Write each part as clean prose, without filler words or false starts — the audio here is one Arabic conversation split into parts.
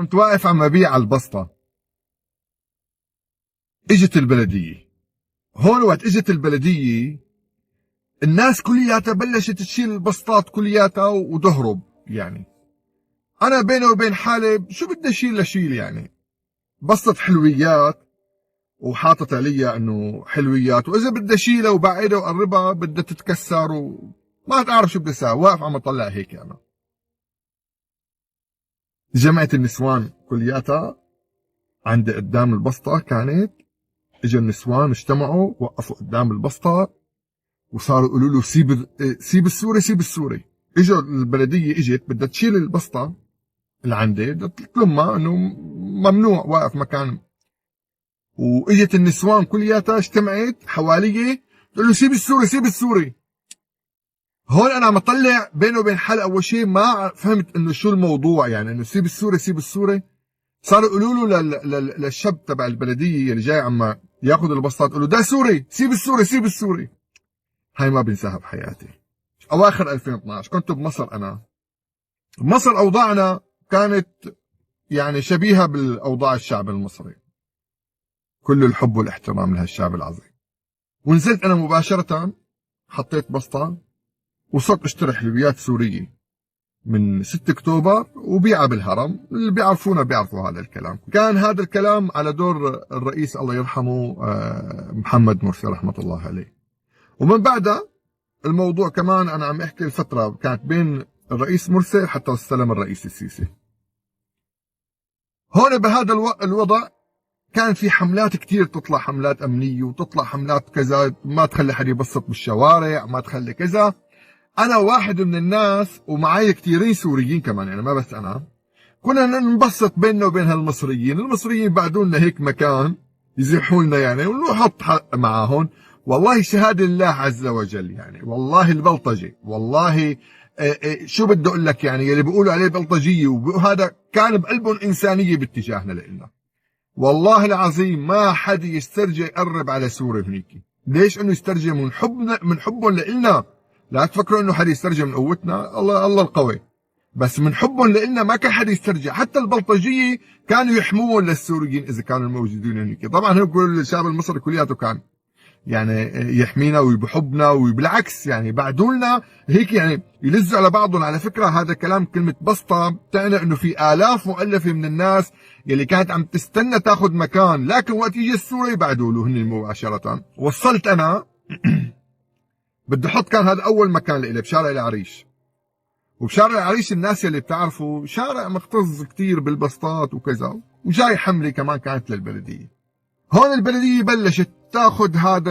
كنت واقف عم ببيع البسطة، اجت البلدية. هون وقت اجت البلدية الناس كلياتها بلشت تشيل البسطات كلياتها وتهرب. يعني انا بيني وبين حالي شو بدي اشيل لشيل، يعني بسطة حلويات وحاطط عليها انه حلويات، واذا بدي اشيلها وبعيدها وقربها بدها تتكسر وما تعرف شو بدي اسوي. واقف عم اطلع هيك انا. جمعة النسوان كلياتها عندي قدام البسطة كانت. اجوا النسوان اجتمعوا وقفوا قدام البسطة وصاروا يقولوا له سيب السوري سيب السوري. اجوا البلدية اجت بدها تشيل البسطة اللي عندي، بدها تلمها انه ممنوع واقف مكان. واجت النسوان كلياتها اجتمعت حواليه تقول له سيب السوري سيب السوري. هون انا عم اطلع بينه وبين حالي، اول شيء ما فهمت انه شو الموضوع، يعني انه سيب السوري سيب السوري. صاروا يقولوا له للشاب تبع البلديه اللي جاي عم ياخذ البسطات، يقولوا ده سوري سيب السوري سيب السوري. هاي ما بنساها بحياتي. اواخر 2012 كنت بمصر انا. بمصر اوضاعنا كانت يعني شبيهه بالاوضاع الشعب المصري، كل الحب والاحترام لهالشعب العظيم. ونزلت انا مباشره، حطيت بسطه وصرت اشتري حلويات سوريه من 6 اكتوبر وبيعها بالهرم. اللي بيعرفونا بيعرفوا هذا الكلام. كان هذا الكلام على دور الرئيس الله يرحمه محمد مرسي رحمه الله عليه. ومن بعدها الموضوع كمان انا عم احكي الفتره كانت بين الرئيس مرسي حتى استلم الرئيس السيسي. هون بهذا الوضع كان في حملات كتير تطلع، حملات امنيه وتطلع حملات كذا، ما تخلي حد يبسط بالشوارع، ما تخلي كذا. انا واحد من الناس ومعي كثيرين سوريين كمان، يعني ما بس انا، كنا ننبسط بيننا وبين هالمصريين. المصريين بعدوا لنا هيك مكان يزيحوا لنا يعني ونحط حق معاهم. والله شهاده لله عز وجل، يعني والله البلطجي، والله شو بدي اقول لك، يعني اللي بيقولوا عليه بلطجيه وهذا كان بقلبهم انسانيه باتجاهنا لنا. والله العظيم ما حد يسترجي يقرب على سوري هنيك. ليش؟ انه يسترجي من حبنا، من حبهم لنا. لا تفكروا انه حد يسترجي من قوتنا، الله القوي، بس من حبهم لنا ما كان حد يسترجع. حتى البلطجيه كانوا يحموهم للسوريين اذا كانوا موجودين هنيك. طبعا هو كل الشعب المصري كلياته كان يعني يحمينا وبحبنا، وبالعكس يعني بعدوا لنا هيك، يعني يلزوا على بعضهم. على فكره هذا كلام، كلمه بسطه بتعني انه في الاف مؤلفه من الناس يلي كانت عم تستنى تاخذ مكان، لكن وقت يجي السوري بعدوا له هن مباشره. وصلت انا بدي احط، كان هذا اول مكان لإلي بشارع العريش. وبشارع العريش الناس اللي بتعرفوا شارع مختص كتير بالبسطات وكذا، وجاي حملة كمان كانت للبلدية. هون البلدية بلشت تاخذ هذا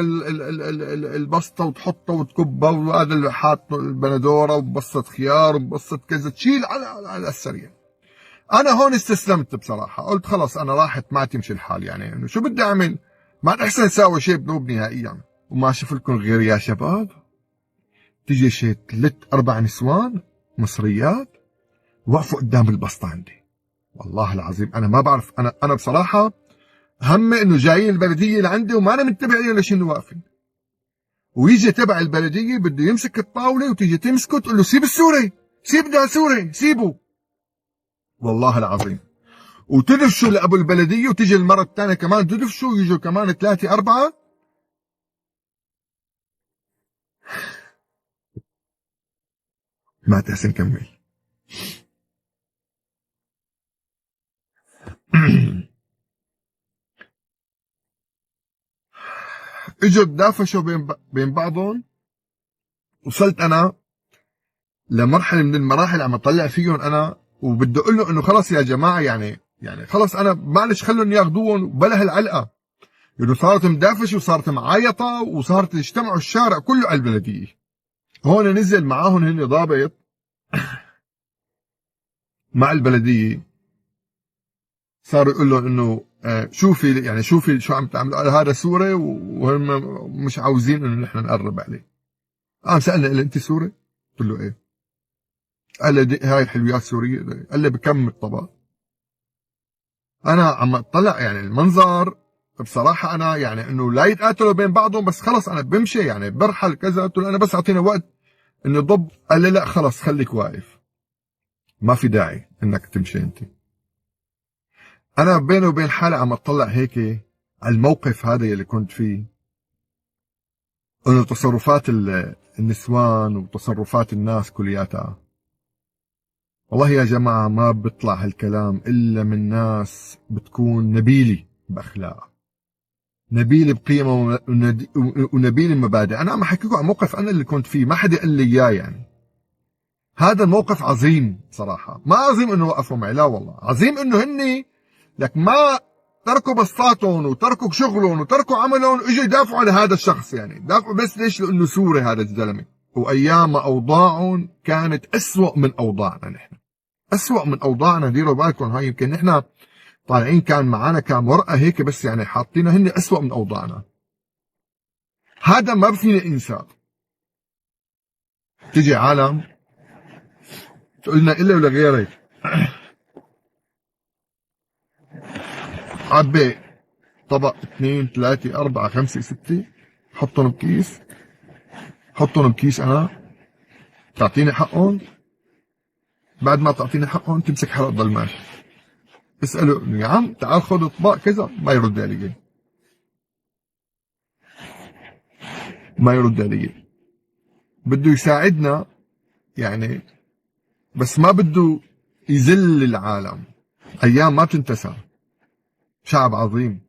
البسطة وتحطه وتكبه، وهذا اللي حاط البندورة وبسط خيار وبسط كذا، تشيل على السريع. انا هون استسلمت بصراحة، قلت خلص انا راحت ما تمشي الحال، يعني انه شو بدي اعمل؟ ما احسن اساوي شيء بنوب نهائيا. وما اشوف لكم غير يا شباب، تيجي شي 3-4 نسوان مصريات وقفوا قدام البسطة عندي. والله العظيم انا ما بعرف، انا بصراحة همي انه جايين البلدية لعندي وما انا منتبه عليهم لشنو واقفين. ويجي تبع البلدية بده يمسك الطاولة وتيجي تمسكه تقول له سيب السوري سيب ده سوري سيبه. والله العظيم. وتدفشوا لابو البلدية، وتيجي المرة الثانية كمان تدفشوا، يجوا كمان 3-4. ما تحسن كمل. اجوا تدافشوا بين بعضهم. وصلت انا لمرحله من المراحل عم اطلع فيهم انا، وبدي اقول له انه خلص يا جماعه، يعني خلص انا معلش خلهم ياخذوهم بلا هالعلقه. انه صارت مدافشه وصارت معايطه وصارت يجتمعوا الشارع كله على البلديه. هون نزل معاهم هن ضابط مع البلديه، صار يقول لهم انه شوفي يعني شوفي شو عم تعملوا، هذا سوري وهم مش عاوزين انه نحن نقرب عليه. قام سالني قال لي انت سوري؟ قلت له ايه. قال لي هاي الحلويات سوريه؟ قال لي بكم الطبق؟ انا عم اطلع يعني المنظر بصراحه، انا يعني انه لا يتقاتلوا بين بعضهم، بس خلص انا بمشي يعني برحل كذا. قلت له انا بس اعطيني وقت انه ضب. قال لي لا خلص خليك واقف، ما في داعي انك تمشي انت. أنا بيني وبين حالي عم أطلع هيك على الموقف هذا اللي كنت فيه، إنه تصرفات النسوان وتصرفات الناس كلياتها، والله يا جماعة ما بيطلع هالكلام إلا من ناس بتكون نبيلة بأخلاق، نبيل بقيمة ونبيل بمبادئ. أنا عم أحكي لكم عن موقف أنا اللي كنت فيه، ما حدا قال لي إياه يعني. هذا الموقف عظيم صراحة، ما عظيم إنه وقفوا معي، لا والله، عظيم إنه هني لك ما تركوا بسطاتهم وتركوا شغلهم وتركوا عملهم واجوا يدافعوا على هذا الشخص، يعني دافعوا بس ليش؟ لأنه سوري هذا الزلمة، وأيام أوضاعهم كانت أسوأ من أوضاعنا نحن، أسوأ من أوضاعنا. ديروا بالكم، هاي يمكن نحن طالعين كان معنا كام ورقة هيك بس يعني حاطينها، هن أسوأ من أوضاعنا. هذا ما فينا إنسان. تجي عالم تقولنا إلا ولا غيرك عبي طبق 2 3 4 5 6 حطهم بكيس، حطهم بكيس، أنا تعطيني حقهم، بعد ما تعطيني حقهم تمسك حلقة ضل ماشي. اسأله يا عم تعال خذ اطباق كذا، ما يرد علي، ما يرد علي. بده يساعدنا يعني، بس ما بده يذل العالم. أيام ما بتنتسى. شعب عظيم.